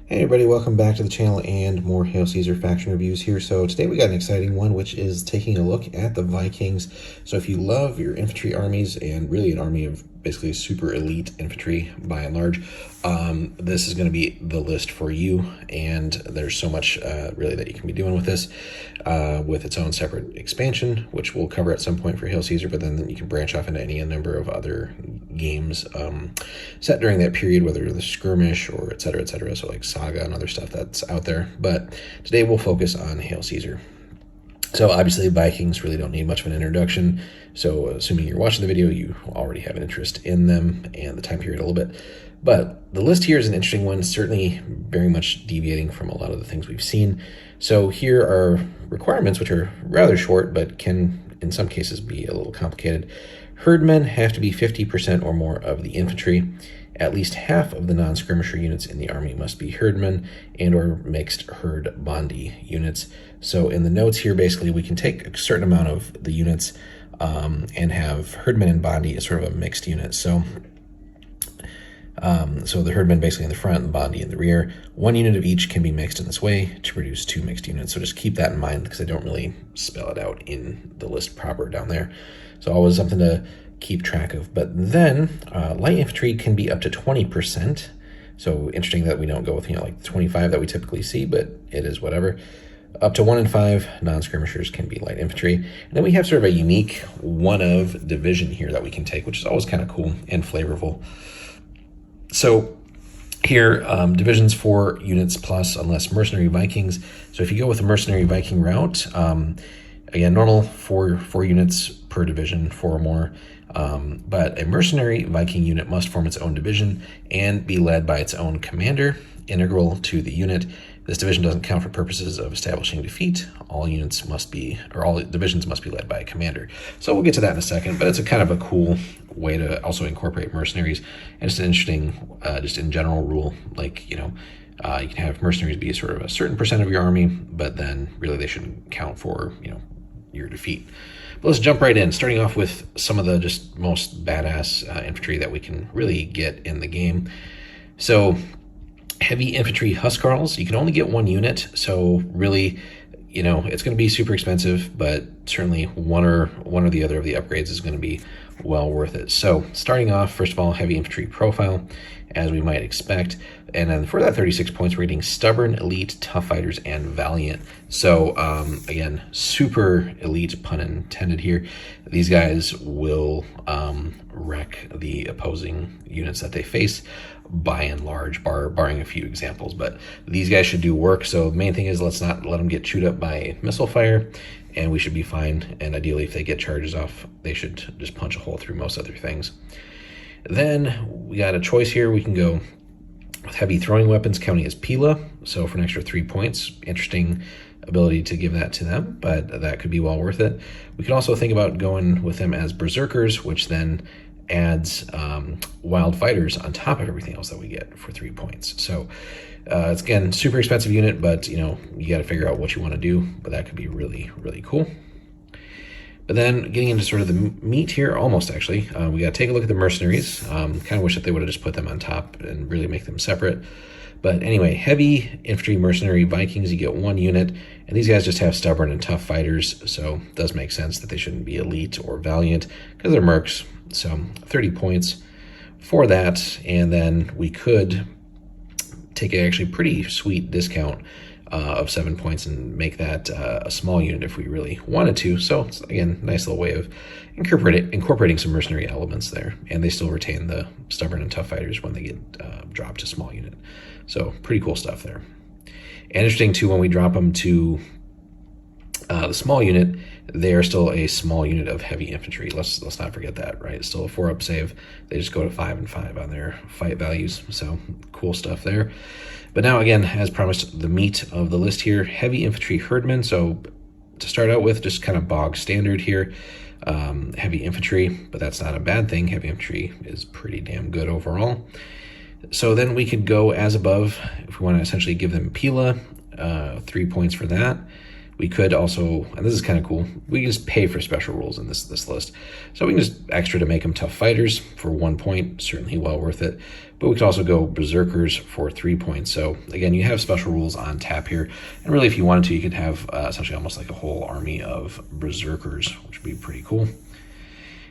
Hey everybody, welcome back to the channel and more Hail Caesar faction reviews here. So today we got an exciting one, which is taking a look at the Vikings. So if you love your infantry armies and really an army of basically super elite infantry by and large, this is going to be the list for you. And there's so much really that you can be doing with this, with its own separate expansion, which we'll cover at some point for Hail Caesar, but then you can branch off into any number of other games set during that period, whether the skirmish or et cetera, so like Saga and other stuff that's out there. But today we'll focus on Hail Caesar. So obviously Vikings really don't need much of an introduction, so assuming you're watching the video, you already have an interest in them and the time period a little bit. But the list here is an interesting one, certainly very much deviating from a lot of the things we've seen. So here are requirements, which are rather short, but can in some cases be a little complicated. Herdmen have to be 50% or more of the infantry. At least half of the non-skirmisher units in the army must be herdmen and or mixed herd bondi units. So in the notes here, basically, we can take a certain amount of the units and have herdmen and bondi as sort of a mixed unit. So the herdmen basically in the front and bondi in the rear. One unit of each can be mixed in this way to produce two mixed units. So just keep that in mind because I don't really spell it out in the list proper down there. So always something to keep track of. But then light infantry can be up to 20%. So interesting that we don't go with, like 25 that we typically see, but it is whatever. Up to 1 in 5 non-skirmishers can be light infantry. And then we have sort of a unique one of division here that we can take, which is always kind of cool and flavorful. So here, divisions 4 units plus unless mercenary Vikings. So if you go with a mercenary Viking route, again, normal four units per division, 4 or more. But a mercenary Viking unit must form its own division and be led by its own commander, integral to the unit. This division doesn't count for purposes of establishing defeat. All divisions must be led by a commander. So we'll get to that in a second, but it's a kind of a cool way to also incorporate mercenaries. And it's an interesting, just in general rule, like, you can have mercenaries be sort of a certain percent of your army, but then really they shouldn't count for, your defeat. But let's jump right in, starting off with some of the just most badass infantry that we can really get in the game. So heavy infantry Huscarls, you can only get 1 unit, so really, it's going to be super expensive, but certainly one or the other of the upgrades is going to be well worth it. So starting off, first of all, heavy infantry profile, as we might expect. And then for that 36 points, we're getting stubborn, elite, tough fighters, and valiant. So again, super elite, pun intended here. These guys will wreck the opposing units that they face by and large, barring a few examples. But these guys should do work. So the main thing is let's not let them get chewed up by missile fire, and we should be fine. And ideally, if they get charges off, they should just punch a hole through most other things. Then we got a choice here. We can go with heavy throwing weapons counting as Pila, so for an extra 3 points. Interesting ability to give that to them, but that could be well worth it. We could also think about going with them as berserkers, which then adds wild fighters on top of everything else that we get for 3 points. So it's, again, super expensive unit, but you got to figure out what you want to do, but that could be really, really cool. But then getting into sort of the meat here, almost actually, we got to take a look at the mercenaries. Kind of wish that they would have just put them on top and really make them separate. But anyway, heavy infantry mercenary Vikings, you get 1 unit, and these guys just have stubborn and tough fighters, so it does make sense that they shouldn't be elite or valiant because they're mercs. So 30 points for that, and then we could take an actually pretty sweet discount of 7 points and make that a small unit if we really wanted to. So it's, again, nice little way of incorporating some mercenary elements there, and they still retain the stubborn and tough fighters when they get dropped to small unit. So pretty cool stuff there. And interesting too, when we drop them to the small unit, they are still a small unit of heavy infantry. Let's not forget that, right? It's still a 4-up save. They just go to 5 and 5 on their fight values. So cool stuff there. But now, again, as promised, the meat of the list here, heavy infantry herdmen. So to start out with, just kind of bog standard here, heavy infantry, but that's not a bad thing. Heavy infantry is pretty damn good overall. So then we could go as above if we want to essentially give them Pila, 3 points for that. We could also, and this is kind of cool, we can just pay for special rules in this list. So we can just extra to make them tough fighters for 1 point, certainly well worth it. But we could also go berserkers for 3 points. So again, you have special rules on tap here. And really, if you wanted to, you could have essentially almost like a whole army of berserkers, which would be pretty cool.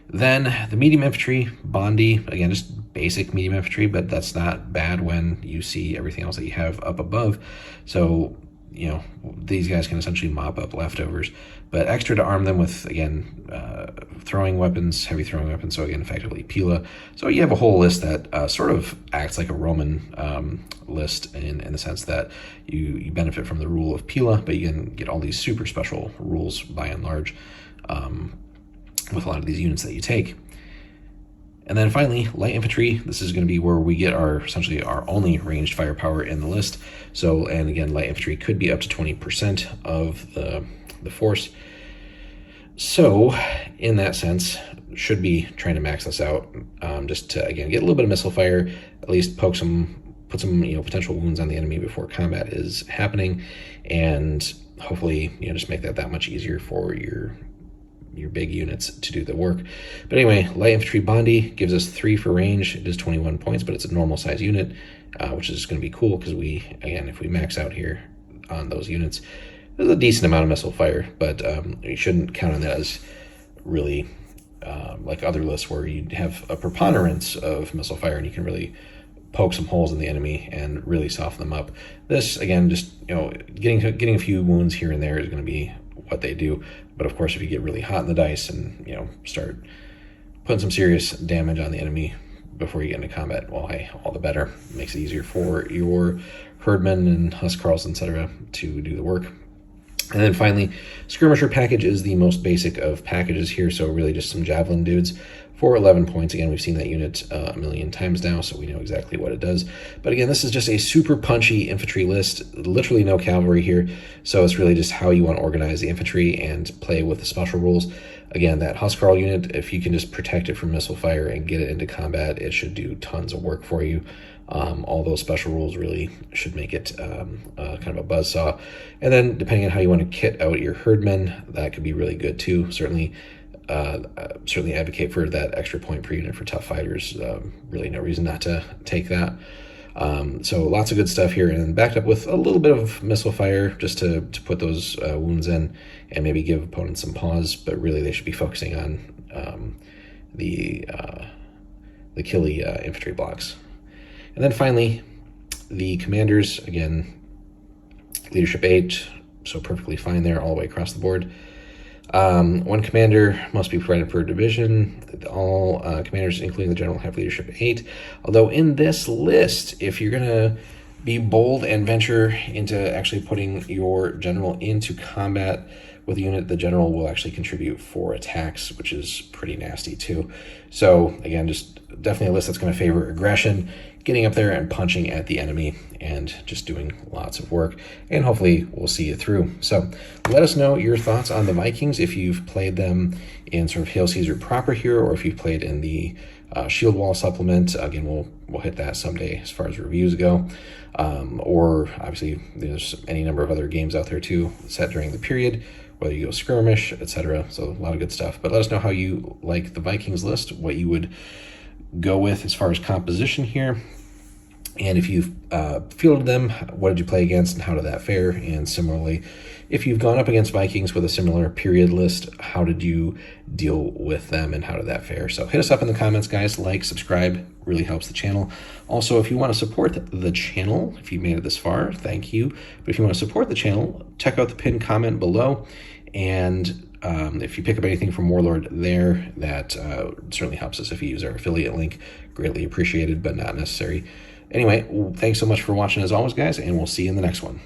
Then the medium infantry, Bondi, again, just basic medium infantry, but that's not bad when you see everything else that you have up above. So, you know, these guys can essentially mop up leftovers, but extra to arm them with, again, throwing weapons, heavy throwing weapons, so again, effectively Pila. So you have a whole list that sort of acts like a Roman list in the sense that you benefit from the rule of Pila, but you can get all these super special rules by and large with a lot of these units that you take. And then finally, light infantry. This is going to be where we get essentially our only ranged firepower in the list. So, and again, light infantry could be up to 20% of the force. So, in that sense, should be trying to max this out, just to again get a little bit of missile fire, at least put some potential wounds on the enemy before combat is happening, and hopefully just make that much easier for your big units to do the work. But anyway, light infantry Bondi gives us 3 for range. It is 21 points, but it's a normal size unit, which is going to be cool because if we max out here on those units, there's a decent amount of missile fire, but you shouldn't count on that as really like other lists where you have a preponderance of missile fire and you can really poke some holes in the enemy and really soften them up. This, again, just getting a few wounds here and there is going to be what they do. But of course, if you get really hot in the dice and start putting some serious damage on the enemy before you get into combat, well, hey, all the better. It makes it easier for your herdmen and huscarls, etc., to do the work. And then finally, skirmisher package is the most basic of packages here, so really just some javelin dudes for 11 points. Again, we've seen that unit a million times now, so we know exactly what it does. But again, this is just a super punchy infantry list, literally no cavalry here, so it's really just how you want to organize the infantry and play with the special rules. Again, that huscarl unit, if you can just protect it from missile fire and get it into combat, it should do tons of work for you. All those special rules really should make it kind of a buzzsaw. And then depending on how you want to kit out your herdmen, that could be really good too. Certainly advocate for that extra point per unit for tough fighters. Really no reason not to take that. So lots of good stuff here, and backed up with a little bit of missile fire just to put those wounds in and maybe give opponents some pause, but really they should be focusing on the killy infantry blocks. And then finally, the commanders, again, leadership 8, so perfectly fine there all the way across the board. 1 commander must be provided per division. All commanders, including the general, have leadership 8. Although in this list, if you're going to be bold and venture into actually putting your general into combat with a unit, the general will actually contribute 4 attacks, which is pretty nasty too. So again, just definitely a list that's going to favor aggression, getting up there and punching at the enemy, and just doing lots of work, and hopefully we'll see you through. So let us know your thoughts on the Vikings, if you've played them in sort of Hail Caesar proper here, or if you've played in the Shield Wall supplement. Again, we'll hit that someday as far as reviews go. Or obviously there's any number of other games out there too set during the period, whether you go skirmish, etc. So a lot of good stuff. But let us know how you like the Vikings list, what you would go with as far as composition here. And if you've fielded them, what did you play against and how did that fare? And similarly, if you've gone up against Vikings with a similar period list, how did you deal with them and how did that fare? So hit us up in the comments, guys. Like, subscribe, really helps the channel. Also, if you want to support the channel, if you made it this far, thank you. But if you want to support the channel, check out the pinned comment below. And if you pick up anything from Warlord there, that certainly helps us if you use our affiliate link. Greatly appreciated, but not necessary. Anyway, thanks so much for watching as always, guys, and we'll see you in the next one.